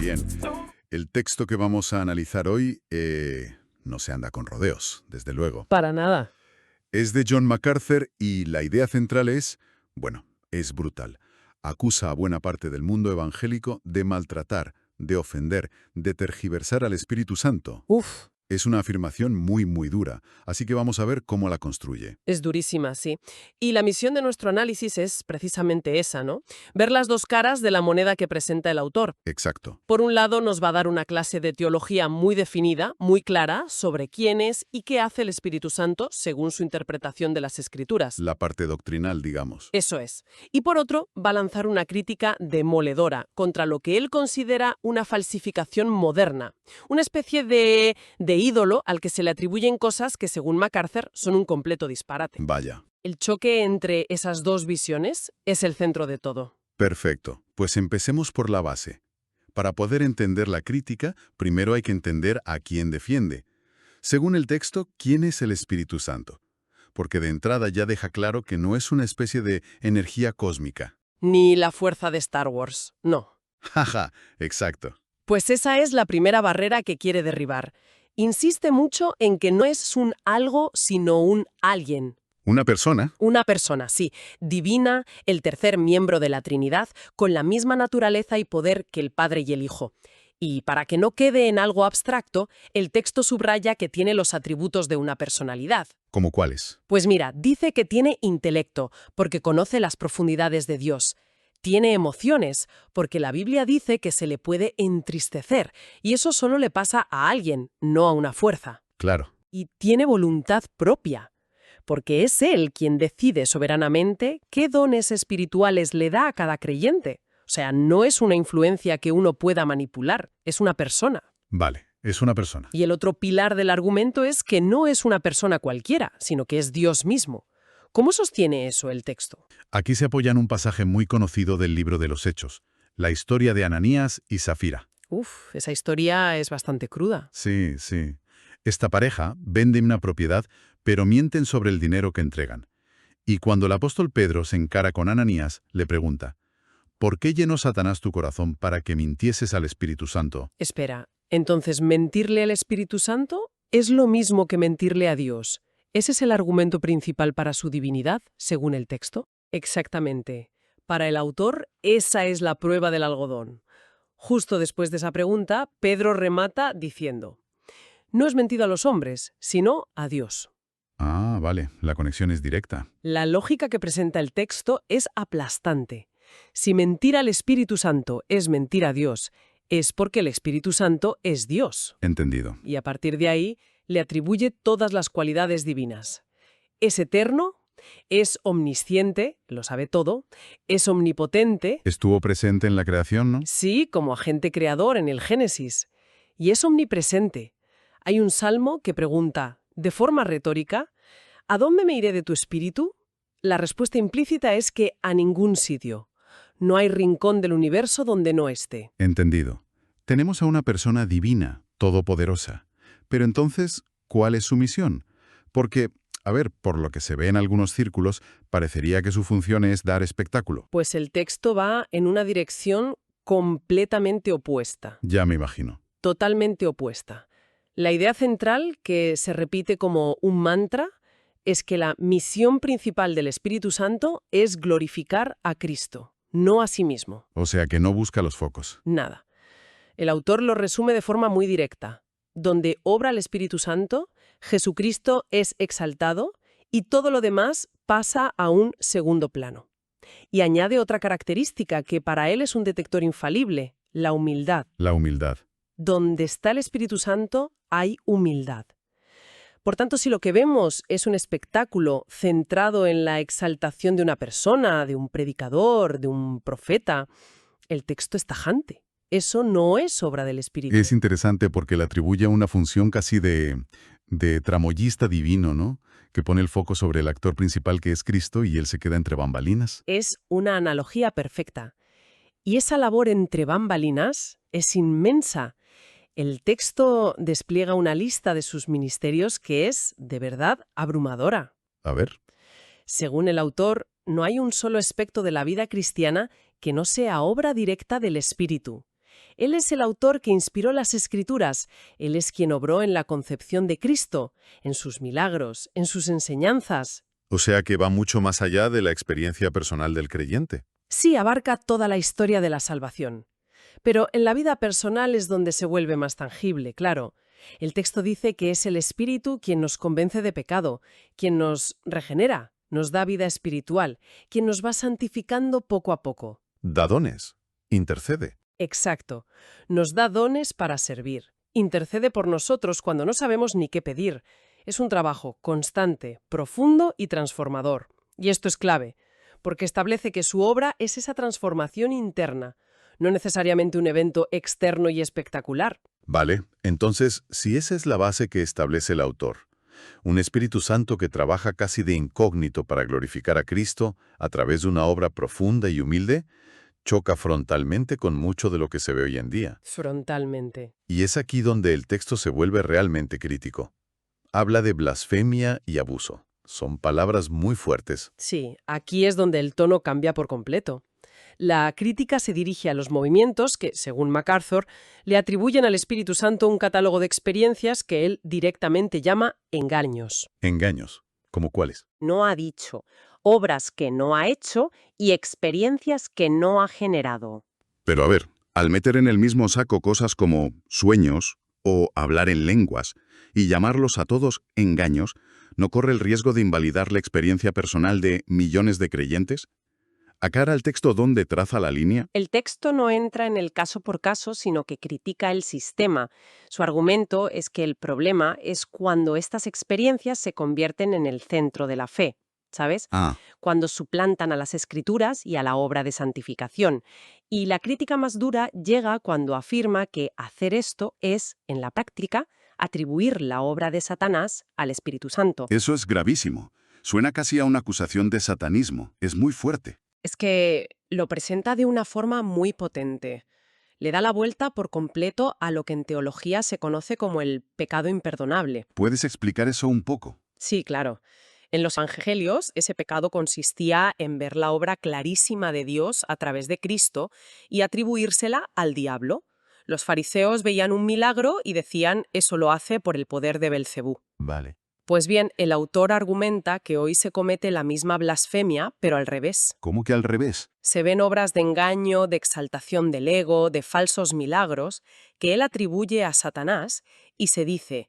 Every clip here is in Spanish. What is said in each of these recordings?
Bien, el texto que vamos a analizar hoy no se anda con rodeos, desde luego. Para nada. Es de John MacArthur y la idea central es, bueno, es brutal. Acusa a buena parte del mundo evangélico de maltratar, de ofender, de tergiversar al Espíritu Santo. Uf, Es una afirmación muy, muy dura, así que vamos a ver cómo la construye. es durísima, sí. Y la misión de nuestro análisis es precisamente esa, ¿no? Ver las dos caras de la moneda que presenta el autor. Exacto. Por un lado, nos va a dar una clase de teología muy definida, muy clara, sobre quién es y qué hace el Espíritu Santo según su interpretación de las Escrituras. La parte doctrinal, digamos. Eso es. Y por otro, va a lanzar una crítica demoledora contra lo que él considera una falsificación moderna, una especie de ídolo al que se le atribuyen cosas que, según MacArthur, son un completo disparate. Vaya. El choque entre esas dos visiones es el centro de todo. Perfecto. Pues empecemos por la base. Para poder entender la crítica, primero hay que entender a quién defiende. Según el texto, ¿quién es el Espíritu Santo? Porque de entrada ya deja claro que no es una especie de energía cósmica. Ni la fuerza de Star Wars, no. Jaja, exacto. Pues esa es la primera barrera que quiere derribar. Insiste mucho en que no es un algo, sino un alguien. Una persona, Una persona, sí, divina, el tercer miembro de la Trinidad, con la misma naturaleza y poder que el Padre y el Hijo. Y para que no quede en algo abstracto, el texto subraya que tiene los atributos de una personalidad. ¿como cuáles? Pues mira, dice que tiene intelecto, porque conoce las profundidades de Dios. Tiene emociones, porque la Biblia dice que se le puede entristecer, y eso solo le pasa a alguien, no a una fuerza. Claro. Y tiene voluntad propia, porque es Él quien decide soberanamente qué dones espirituales le da a cada creyente. O sea, no es una influencia que uno pueda manipular, es una persona. Vale, es una persona. Y el otro pilar del argumento es que no es una persona cualquiera, sino que es Dios mismo. ¿Cómo sostiene eso el texto? Aquí se apoya en un pasaje muy conocido del libro de los Hechos, la historia de Ananías y Safira. Uf, esa historia es bastante cruda. Sí, sí. Esta pareja vende una propiedad, pero mienten sobre el dinero que entregan. Y cuando el apóstol Pedro se encara con Ananías, le pregunta, ¿por qué llenó Satanás tu corazón para que mintieses al Espíritu Santo? Espera, entonces, ¿mentirle al Espíritu Santo es lo mismo que mentirle a Dios? ¿Ese es el argumento principal para su divinidad, según el texto? Exactamente. Para el autor, esa es la prueba del algodón. Justo después de esa pregunta, Pedro remata diciendo, no es mentido a los hombres, sino a Dios. Ah, vale, la conexión es directa. La lógica que presenta el texto es aplastante. Si mentir al Espíritu Santo es mentir a Dios, es porque el Espíritu Santo es Dios. Entendido. Y a partir de ahí, le atribuye todas las cualidades divinas. Es eterno, es omnisciente, lo sabe todo, es omnipotente, Estuvo presente en la creación, ¿no? sí, como agente creador en el Génesis, y es omnipresente. Hay un salmo que pregunta, de forma retórica, ¿a dónde me iré de tu espíritu? La respuesta implícita es que a ningún sitio. No hay rincón del universo donde no esté. Entendido. Tenemos a una persona divina, todopoderosa. Pero entonces, ¿cuál es su misión? Porque, a ver, por lo que se ve en algunos círculos, parecería que su función es dar espectáculo. Pues el texto va en una dirección completamente opuesta, Ya me imagino. totalmente opuesta. La idea central, que se repite como un mantra, es que la misión principal del Espíritu Santo es glorificar a Cristo, no a sí mismo. O sea que no busca los focos. Nada. El autor lo resume de forma muy directa. Donde obra el Espíritu Santo, Jesucristo es exaltado y todo lo demás pasa a un segundo plano. Y añade otra característica que para él es un detector infalible, la humildad. La humildad. Donde está el Espíritu Santo hay humildad. Por tanto, si lo que vemos es un espectáculo centrado en la exaltación de una persona, de un predicador, de un profeta, el texto es tajante. Eso no es obra del Espíritu. Es interesante porque le atribuye una función casi de tramoyista divino, ¿no? Que pone el foco sobre el actor principal que es Cristo y él se queda entre bambalinas. Es una analogía perfecta. Y esa labor entre bambalinas es inmensa. El texto despliega una lista de sus ministerios que es, de verdad, abrumadora. A ver. Según el autor, no hay un solo aspecto de la vida cristiana que no sea obra directa del Espíritu. Él es el autor que inspiró las Escrituras, Él es quien obró en la concepción de Cristo, en sus milagros, en sus enseñanzas. O sea que va mucho más allá de la experiencia personal del creyente. Sí, abarca toda la historia de la salvación. Pero en la vida personal es donde se vuelve más tangible, claro. El texto dice que es el Espíritu quien nos convence de pecado, quien nos regenera, nos da vida espiritual, quien nos va santificando poco a poco. Da dones. Intercede. Exacto. Nos da dones para servir. Intercede por nosotros cuando no sabemos ni qué pedir. Es un trabajo constante, profundo y transformador. Y esto es clave, porque establece que su obra es esa transformación interna, no necesariamente un evento externo y espectacular. Vale, entonces, si esa es la base que establece el autor, un Espíritu Santo que trabaja casi de incógnito para glorificar a Cristo a través de una obra profunda y humilde, choca frontalmente con mucho de lo que se ve hoy en día. Frontalmente. Y es aquí donde el texto se vuelve realmente crítico. Habla de blasfemia y abuso. Son palabras muy fuertes. Sí, aquí es donde el tono cambia por completo. La crítica se dirige a los movimientos que, según MacArthur, le atribuyen al Espíritu Santo un catálogo de experiencias que él directamente llama engaños. Engaños. ¿Cómo cuáles? No ha dicho, obras que no ha hecho y experiencias que no ha generado. Pero a ver, al meter en el mismo saco cosas como sueños o hablar en lenguas y llamarlos a todos engaños, ¿no corre el riesgo de invalidar la experiencia personal de millones de creyentes? ¿Aclara el texto dónde traza la línea? El texto no entra en el caso por caso, sino que critica el sistema. Su argumento es que el problema es cuando estas experiencias se convierten en el centro de la fe, ¿sabes? Ah, Cuando suplantan a las Escrituras y a la obra de santificación. Y la crítica más dura llega cuando afirma que hacer esto es, en la práctica, atribuir la obra de Satanás al Espíritu Santo. eso es gravísimo. Suena casi a una acusación de satanismo. Es muy fuerte. Es que lo presenta de una forma muy potente. Le da la vuelta por completo a lo que en teología se conoce como el pecado imperdonable. ¿Puedes explicar eso un poco? Sí, claro. En los Evangelios, ese pecado consistía en ver la obra clarísima de Dios a través de Cristo y atribuírsela al diablo. Los fariseos veían un milagro y decían, eso lo hace por el poder de Belcebú. Vale. Pues bien, el autor argumenta que hoy se comete la misma blasfemia, pero al revés. ¿Cómo que al revés? Se ven obras de engaño, de exaltación del ego, de falsos milagros, que él atribuye a Satanás y se dice,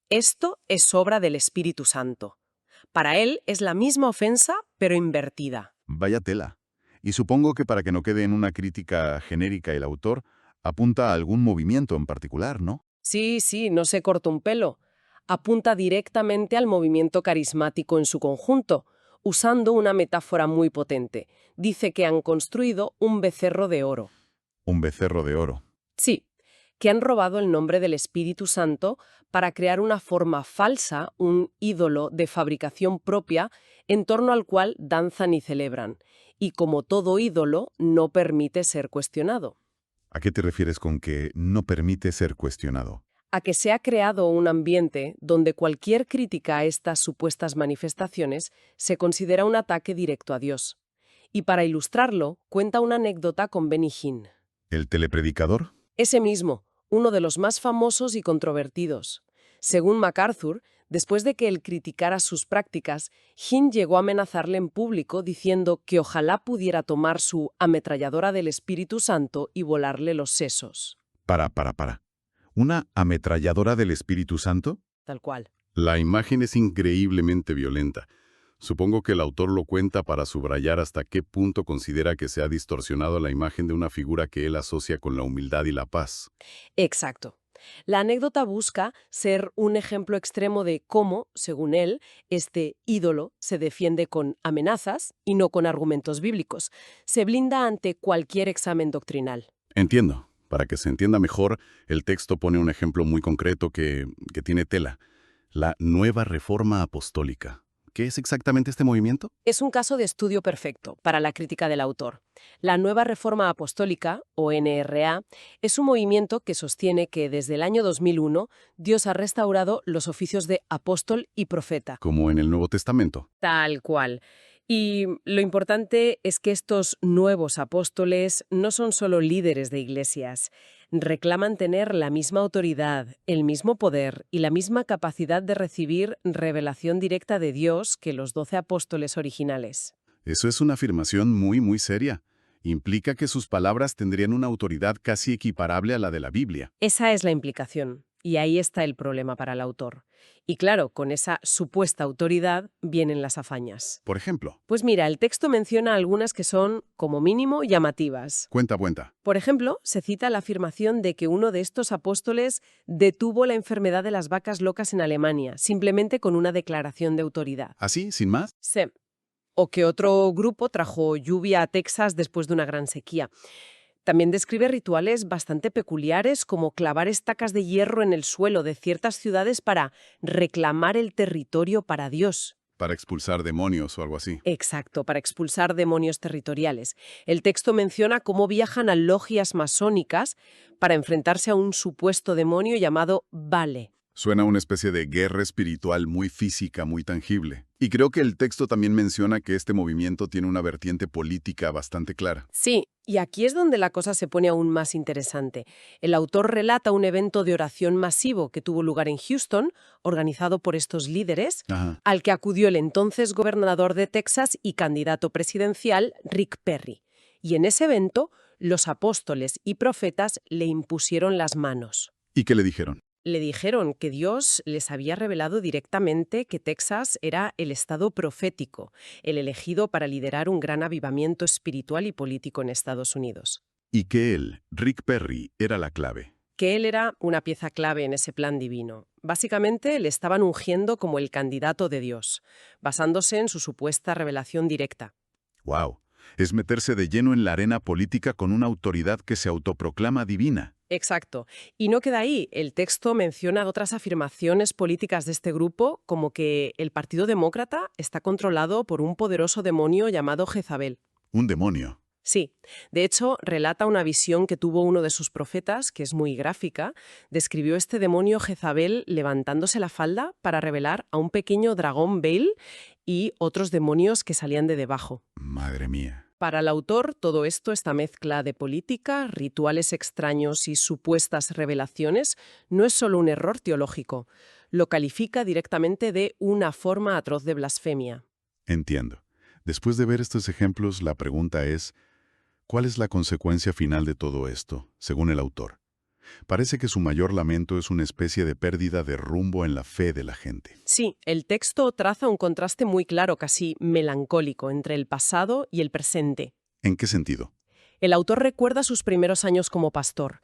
esto es obra del Espíritu Santo. Para él es la misma ofensa, pero invertida. Vaya tela. Y supongo que para que no quede en una crítica genérica el autor, apunta a algún movimiento en particular, ¿no? Sí, no se corta un pelo. Apunta directamente al movimiento carismático en su conjunto, usando una metáfora muy potente. Dice que han construido un becerro de oro. Un becerro de oro. Sí, que han robado el nombre del Espíritu Santo para crear una forma falsa, un ídolo de fabricación propia, en torno al cual danzan y celebran. Y como todo ídolo, no permite ser cuestionado. ¿A qué te refieres con que no permite ser cuestionado? A que se ha creado un ambiente donde cualquier crítica a estas supuestas manifestaciones se considera un ataque directo a Dios. Y para ilustrarlo, cuenta una anécdota con Benny Hinn. ¿El telepredicador? Ese mismo, uno de los más famosos y controvertidos. Según MacArthur, después de que él criticara sus prácticas, Hinn llegó a amenazarle en público diciendo que ojalá pudiera tomar su ametralladora del Espíritu Santo y volarle los sesos. Para. ¿Una ametralladora del Espíritu Santo? Tal cual. La imagen es increíblemente violenta. Supongo que el autor lo cuenta para subrayar hasta qué punto considera que se ha distorsionado la imagen de una figura que él asocia con la humildad y la paz. Exacto. La anécdota busca ser un ejemplo extremo de cómo, según él, este ídolo se defiende con amenazas y no con argumentos bíblicos. Se blinda ante cualquier examen doctrinal. Entiendo. Para que se entienda mejor, el texto pone un ejemplo muy concreto que tiene tela. La Nueva Reforma Apostólica. ¿Qué es exactamente este movimiento? Es un caso de estudio perfecto para la crítica del autor. La Nueva Reforma Apostólica, o NRA, es un movimiento que sostiene que desde el año 2001 Dios ha restaurado los oficios de apóstol y profeta. Como en el Nuevo Testamento. Tal cual. Y lo importante es que estos nuevos apóstoles no son solo líderes de iglesias, reclaman tener la misma autoridad, el mismo poder y la misma capacidad de recibir revelación directa de Dios que los 12 apóstoles originales. Eso es una afirmación muy, muy seria. Implica que sus palabras tendrían una autoridad casi equiparable a la de la Biblia. Esa es la implicación, y ahí está el problema para el autor. Y claro, con esa supuesta autoridad vienen las hazañas. Por ejemplo, Pues mira, el texto menciona algunas que son, como mínimo, llamativas. cuenta. Por ejemplo, se cita la afirmación de que uno de estos apóstoles detuvo la enfermedad de las vacas locas en Alemania, simplemente con una declaración de autoridad. ¿Así, sin más? Sí. O que otro grupo trajo lluvia a Texas después de una gran sequía. También describe rituales bastante peculiares, como clavar estacas de hierro en el suelo de ciertas ciudades para reclamar el territorio para Dios. Para expulsar demonios o algo así. Exacto, para expulsar demonios territoriales. El texto menciona cómo viajan a logias masónicas para enfrentarse a un supuesto demonio llamado Vale. Suena a una especie de guerra espiritual muy física, muy tangible. Y creo que el texto también menciona que este movimiento tiene una vertiente política bastante clara. Sí, y aquí es donde la cosa se pone aún más interesante. El autor relata un evento de oración masivo que tuvo lugar en Houston, organizado por estos líderes, Ajá. al que acudió el entonces gobernador de Texas y candidato presidencial, Rick Perry. Y en ese evento, los apóstoles y profetas le impusieron las manos. ¿Y qué le dijeron? Le dijeron que Dios les había revelado directamente que Texas era el estado profético, el elegido para liderar un gran avivamiento espiritual y político en Estados Unidos. Y que él, Rick Perry, era la clave. Que él era una pieza clave en ese plan divino. Básicamente le estaban ungiendo como el candidato de Dios, basándose en su supuesta revelación directa. ¡Wow! Es meterse de lleno en la arena política con una autoridad que se autoproclama divina. Exacto. Y no queda ahí. El texto menciona otras afirmaciones políticas de este grupo, como que el Partido Demócrata está controlado por un poderoso demonio llamado Jezabel. Un demonio. Sí. De hecho, relata una visión que tuvo uno de sus profetas, que es muy gráfica. Describió este demonio Jezabel levantándose la falda para revelar a un pequeño dragón Baal y otros demonios que salían de debajo. Madre mía. Para el autor, todo esto, esta mezcla de política, rituales extraños y supuestas revelaciones, no es solo un error teológico. Lo califica directamente de una forma atroz de blasfemia. Entiendo. Después de ver estos ejemplos, la pregunta es, ¿cuál es la consecuencia final de todo esto, según el autor? Parece que su mayor lamento es una especie de pérdida de rumbo en la fe de la gente. Sí, el texto traza un contraste muy claro, casi melancólico, entre el pasado y el presente. ¿En qué sentido? El autor recuerda sus primeros años como pastor.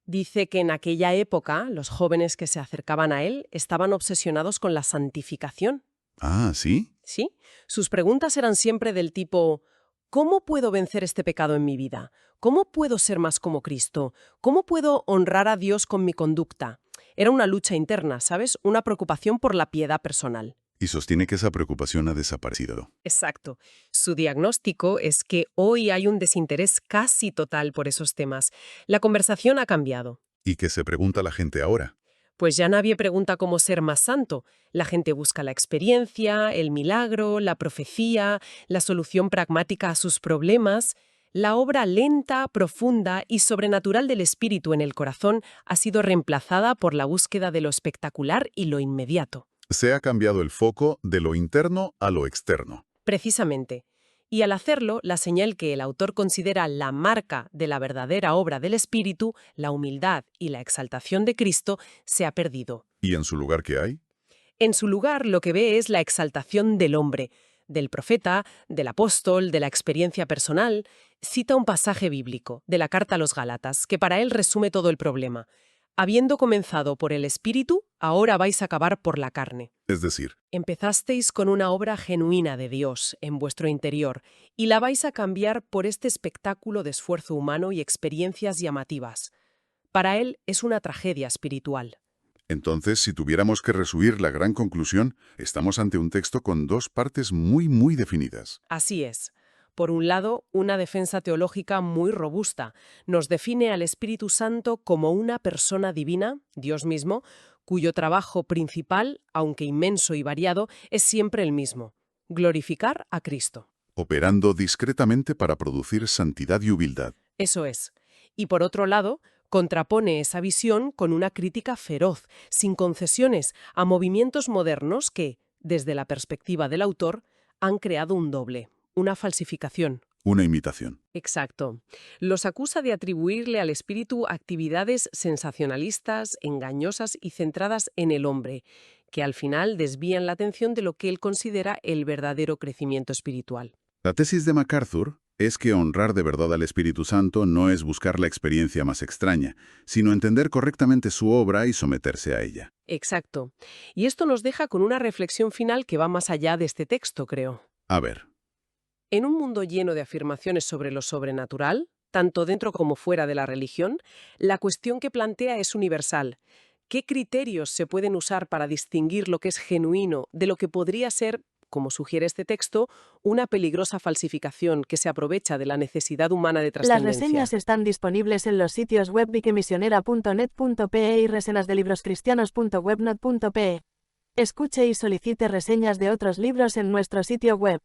Dice que en aquella época los jóvenes que se acercaban a él estaban obsesionados con la santificación. Ah, ¿sí? ¿Sí? Sus preguntas eran siempre del tipo: ¿cómo puedo vencer este pecado en mi vida? ¿Cómo puedo ser más como Cristo? ¿Cómo puedo honrar a Dios con mi conducta? Era una lucha interna, ¿sabes? Una preocupación por la piedad personal. Y sostiene que esa preocupación ha desaparecido. Exacto. Su diagnóstico es que hoy hay un desinterés casi total por esos temas. La conversación ha cambiado. ¿Y qué se pregunta la gente ahora? Pues ya nadie pregunta cómo ser más santo. La gente busca la experiencia, el milagro, la profecía, la solución pragmática a sus problemas. La obra lenta, profunda y sobrenatural del espíritu en el corazón ha sido reemplazada por la búsqueda de lo espectacular y lo inmediato. Se ha cambiado el foco de lo interno a lo externo. Precisamente. Y al hacerlo, la señal que el autor considera la marca de la verdadera obra del Espíritu, la humildad y la exaltación de Cristo, se ha perdido. ¿Y en su lugar qué hay? En su lugar, lo que ve es la exaltación del hombre, del profeta, del apóstol, de la experiencia personal. Cita un pasaje bíblico, de la carta a los Gálatas, que para él resume todo el problema. Habiendo comenzado por el Espíritu, ahora vais a acabar por la carne. Es decir, Empezasteis con una obra genuina de Dios en vuestro interior y la vais a cambiar por este espectáculo de esfuerzo humano y experiencias llamativas. Para él es una tragedia espiritual. entonces, si tuviéramos que resumir la gran conclusión, estamos ante un texto con dos partes muy definidas. Así es. Por un lado, una defensa teológica muy robusta. Nos define al Espíritu Santo como una persona divina, Dios mismo, cuyo trabajo principal, aunque inmenso y variado, es siempre el mismo: glorificar a Cristo. operando discretamente para producir santidad y humildad. Eso es. Y por otro lado, contrapone esa visión con una crítica feroz, sin concesiones, a movimientos modernos que, desde la perspectiva del autor, han creado un doble, una falsificación. Una imitación. Exacto. Los acusa de atribuirle al espíritu actividades sensacionalistas, engañosas y centradas en el hombre, que al final desvían la atención de lo que él considera el verdadero crecimiento espiritual. La tesis de MacArthur es que honrar de verdad al Espíritu Santo no es buscar la experiencia más extraña, sino entender correctamente su obra y someterse a ella. Exacto. Y esto nos deja con una reflexión final que va más allá de este texto, creo. A ver, En un mundo lleno de afirmaciones sobre lo sobrenatural, tanto dentro como fuera de la religión, la cuestión que plantea es universal. ¿Qué criterios se pueden usar para distinguir lo que es genuino de lo que podría ser, como sugiere este texto, una peligrosa falsificación que se aprovecha de la necesidad humana de Las trascendencia? reseñas están disponibles en los sitios web vikemisionera.net.pe y resenasdelibroscristianos.webnot.pe. Escuche y solicite reseñas de otros libros en nuestro sitio web.